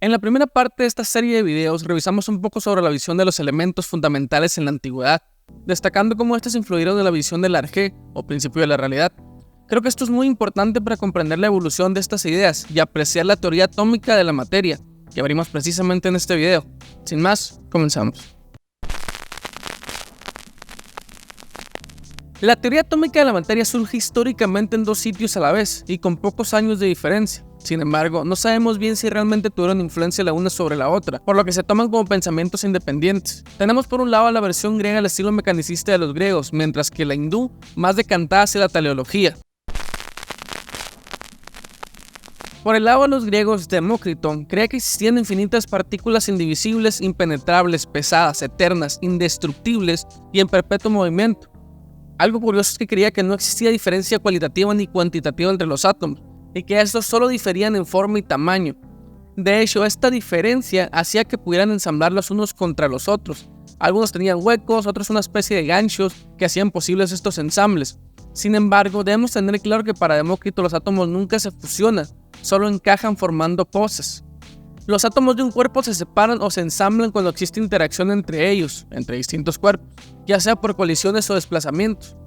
En la primera parte de esta serie de videos revisamos un poco sobre la visión de los elementos fundamentales en la antigüedad, destacando cómo estos influyeron en la visión del arjé, o principio de la realidad. Creo que esto es muy importante para comprender la evolución de estas ideas y apreciar la teoría atómica de la materia, que abrimos precisamente en este video. Sin más, comenzamos. La teoría atómica de la materia surge históricamente en dos sitios a la vez y con pocos años de diferencia. Sin embargo, no sabemos bien si realmente tuvieron influencia la una sobre la otra, por lo que se toman como pensamientos independientes. Tenemos por un lado la versión griega al estilo mecanicista de los griegos, mientras que la hindú más decantada hacia la teleología. Por el lado de los griegos, Demócrito creía que existían infinitas partículas indivisibles, impenetrables, pesadas, eternas, indestructibles y en perpetuo movimiento. Algo curioso es que creía que no existía diferencia cualitativa ni cuantitativa entre los átomos, y que estos solo diferían en forma y tamaño. De hecho, esta diferencia hacía que pudieran ensamblar los unos contra los otros. Algunos tenían huecos, otros una especie de ganchos que hacían posibles estos ensambles. Sin embargo, debemos tener claro que para Demócrito los átomos nunca se fusionan, solo encajan formando cosas. Los átomos de un cuerpo se separan o se ensamblan cuando existe interacción entre ellos, entre distintos cuerpos, ya sea por colisiones o desplazamientos.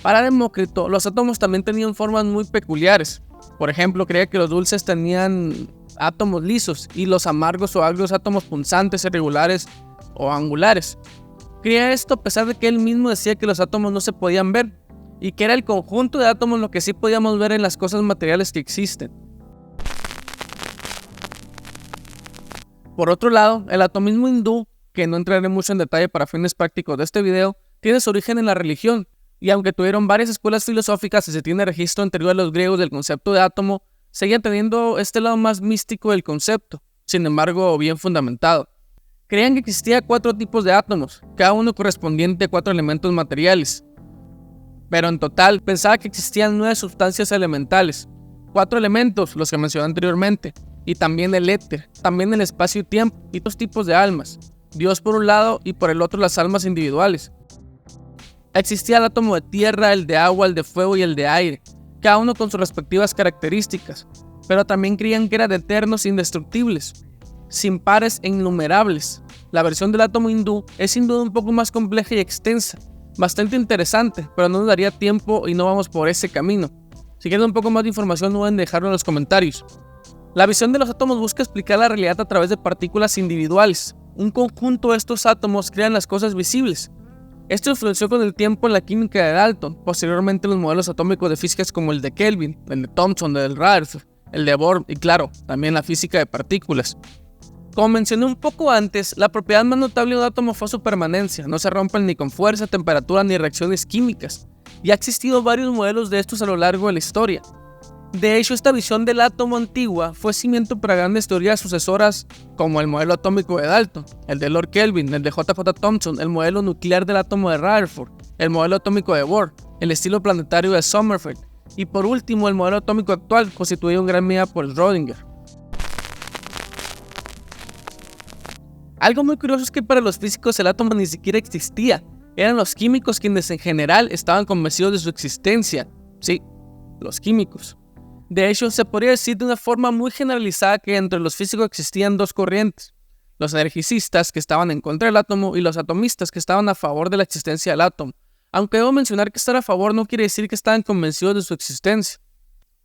Para Demócrito, los átomos también tenían formas muy peculiares. Por ejemplo, creía que los dulces tenían átomos lisos y los amargos o agrios átomos punzantes, irregulares o angulares. Creía esto a pesar de que él mismo decía que los átomos no se podían ver y que era el conjunto de átomos lo que sí podíamos ver en las cosas materiales que existen. Por otro lado, el atomismo hindú, que no entraré mucho en detalle para fines prácticos de este video, tiene su origen en la religión, y aunque tuvieron varias escuelas filosóficas y se tiene registro anterior a los griegos del concepto de átomo, seguían teniendo este lado más místico del concepto, sin embargo bien fundamentado. Creían que existía 4 tipos de átomos, cada uno correspondiente a 4 elementos materiales, pero en total pensaba que existían 9 sustancias elementales, 4 elementos, los que mencioné anteriormente, y también el éter, también el espacio y tiempo, y 2 tipos de almas, Dios por un lado y por el otro las almas individuales. Existía el átomo de tierra, el de agua, el de fuego y el de aire, cada uno con sus respectivas características, pero también creían que eran eternos e indestructibles, sin pares e innumerables. La versión del átomo hindú es sin duda un poco más compleja y extensa, bastante interesante, pero no nos daría tiempo y no vamos por ese camino. Si quieren un poco más de información, no duden dejarlo en los comentarios. La visión de los átomos busca explicar la realidad a través de partículas individuales. Un conjunto de estos átomos crean las cosas visibles. Esto influenció con el tiempo en la química de Dalton, posteriormente en los modelos atómicos de físicas como el de Kelvin, el de Thomson, el de Rutherford, el de Bohr y claro, también la física de partículas. Como mencioné un poco antes, la propiedad más notable de un átomo fue su permanencia, no se rompen ni con fuerza, temperatura ni reacciones químicas, y ha existido varios modelos de estos a lo largo de la historia. De hecho, esta visión del átomo antigua fue cimiento para grandes teorías sucesoras como el modelo atómico de Dalton, el de Lord Kelvin, el de J.J. Thomson, el modelo nuclear del átomo de Rutherford, el modelo atómico de Bohr, el estilo planetario de Sommerfeld y por último el modelo atómico actual constituido en gran medida por Schrödinger. Algo muy curioso es que para los físicos el átomo ni siquiera existía, eran los químicos quienes en general estaban convencidos de su existencia. Sí, los químicos. De hecho, se podría decir de una forma muy generalizada que entre los físicos existían 2 corrientes, los energicistas que estaban en contra del átomo y los atomistas que estaban a favor de la existencia del átomo, aunque debo mencionar que estar a favor no quiere decir que estaban convencidos de su existencia.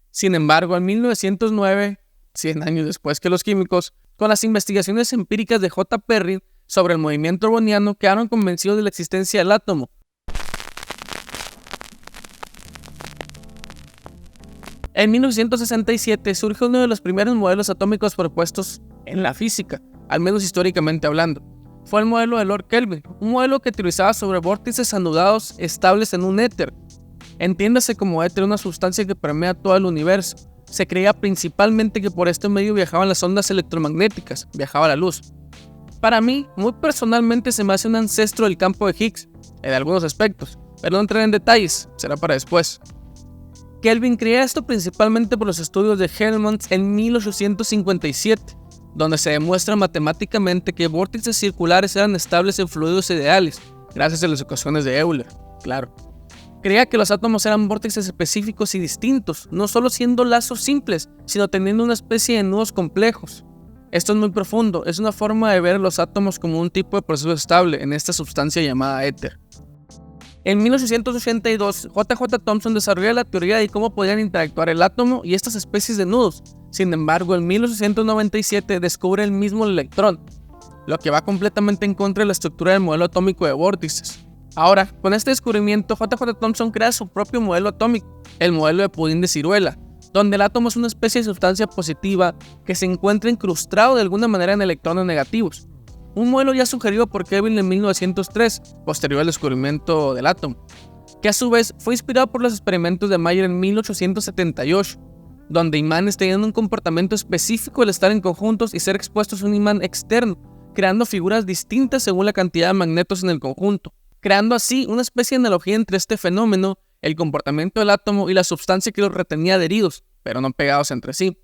Sin embargo, en 1909, 100 años después que los químicos, con las investigaciones empíricas de J. Perrin sobre el movimiento browniano, quedaron convencidos de la existencia del átomo. En 1967 surge uno de los primeros modelos atómicos propuestos en la física, al menos históricamente hablando. Fue el modelo de Lord Kelvin, un modelo que teorizaba sobre vórtices anudados estables en un éter. Entiéndase como éter una sustancia que permea todo el universo. Se creía principalmente que por este medio viajaban las ondas electromagnéticas, viajaba la luz. Para mí, muy personalmente se me hace un ancestro del campo de Higgs, en algunos aspectos, pero no entraré en detalles, será para después. Kelvin creía esto principalmente por los estudios de Helmholtz en 1857, donde se demuestra matemáticamente que vórtices circulares eran estables en fluidos ideales, gracias a las ecuaciones de Euler, claro. Creía que los átomos eran vórtices específicos y distintos, no solo siendo lazos simples, sino teniendo una especie de nudos complejos. Esto es muy profundo, es una forma de ver los átomos como un tipo de proceso estable en esta sustancia llamada éter. En 1882, J.J. Thomson desarrolla la teoría de cómo podían interactuar el átomo y estas especies de nudos. Sin embargo, en 1897 descubre el mismo electrón, lo que va completamente en contra de la estructura del modelo atómico de vórtices. Ahora, con este descubrimiento, J.J. Thomson crea su propio modelo atómico, el modelo de pudín de ciruela, donde el átomo es una especie de sustancia positiva que se encuentra incrustado de alguna manera en electrones negativos. Un modelo ya sugerido por Kelvin en 1903, posterior al descubrimiento del átomo, que a su vez fue inspirado por los experimentos de Mayer en 1878, donde imanes tenían un comportamiento específico al estar en conjuntos y ser expuestos a un imán externo, creando figuras distintas según la cantidad de magnetos en el conjunto, creando así una especie de analogía entre este fenómeno, el comportamiento del átomo y la sustancia que los retenía adheridos, pero no pegados entre sí.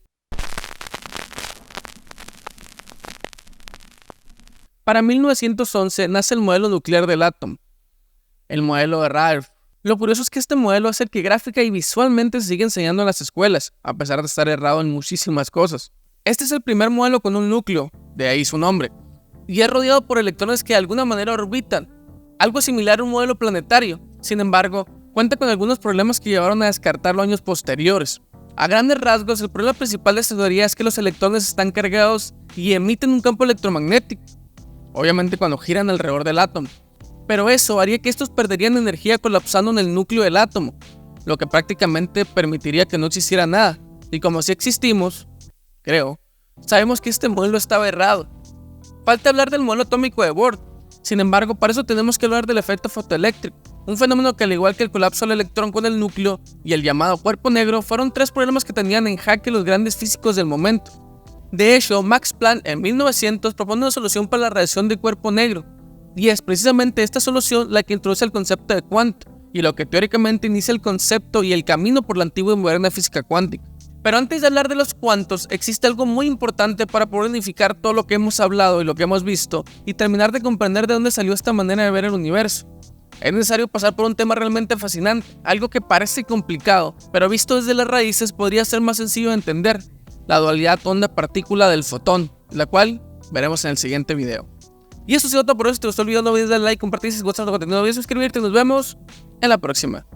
Para 1911 nace el modelo nuclear del átomo, el modelo de Rutherford. Lo curioso es que este modelo es el que gráfica y visualmente se sigue enseñando en las escuelas, a pesar de estar errado en muchísimas cosas. Este es el primer modelo con un núcleo, de ahí su nombre, y es rodeado por electrones que de alguna manera orbitan, algo similar a un modelo planetario. Sin embargo, cuenta con algunos problemas que llevaron a descartarlo años posteriores. A grandes rasgos, el problema principal de esta teoría es que los electrones están cargados y emiten un campo electromagnético, obviamente cuando giran alrededor del átomo, pero eso haría que estos perderían energía colapsando en el núcleo del átomo, lo que prácticamente permitiría que no existiera nada, y como si existimos, creo, sabemos que este modelo estaba errado. Falta hablar del modelo atómico de Bohr. Sin embargo, para eso tenemos que hablar del efecto fotoeléctrico, un fenómeno que, al igual que el colapso del electrón con el núcleo y el llamado cuerpo negro, fueron tres problemas que tenían en jaque los grandes físicos del momento. De hecho, Max Planck en 1900 propone una solución para la radiación de cuerpo negro, y es precisamente esta solución la que introduce el concepto de cuanto, y lo que teóricamente inicia el concepto y el camino por la antigua y moderna física cuántica. Pero antes de hablar de los cuantos, existe algo muy importante para poder unificar todo lo que hemos hablado y lo que hemos visto, y terminar de comprender de dónde salió esta manera de ver el universo. Es necesario pasar por un tema realmente fascinante, algo que parece complicado, pero visto desde las raíces podría ser más sencillo de entender: la dualidad onda-partícula del fotón, la cual veremos en el siguiente video. Y eso ha sido todo por hoy. Si te gustó el video, no olvides darle like, compartir si te gusta el contenido, no olvides suscribirte y nos vemos en la próxima.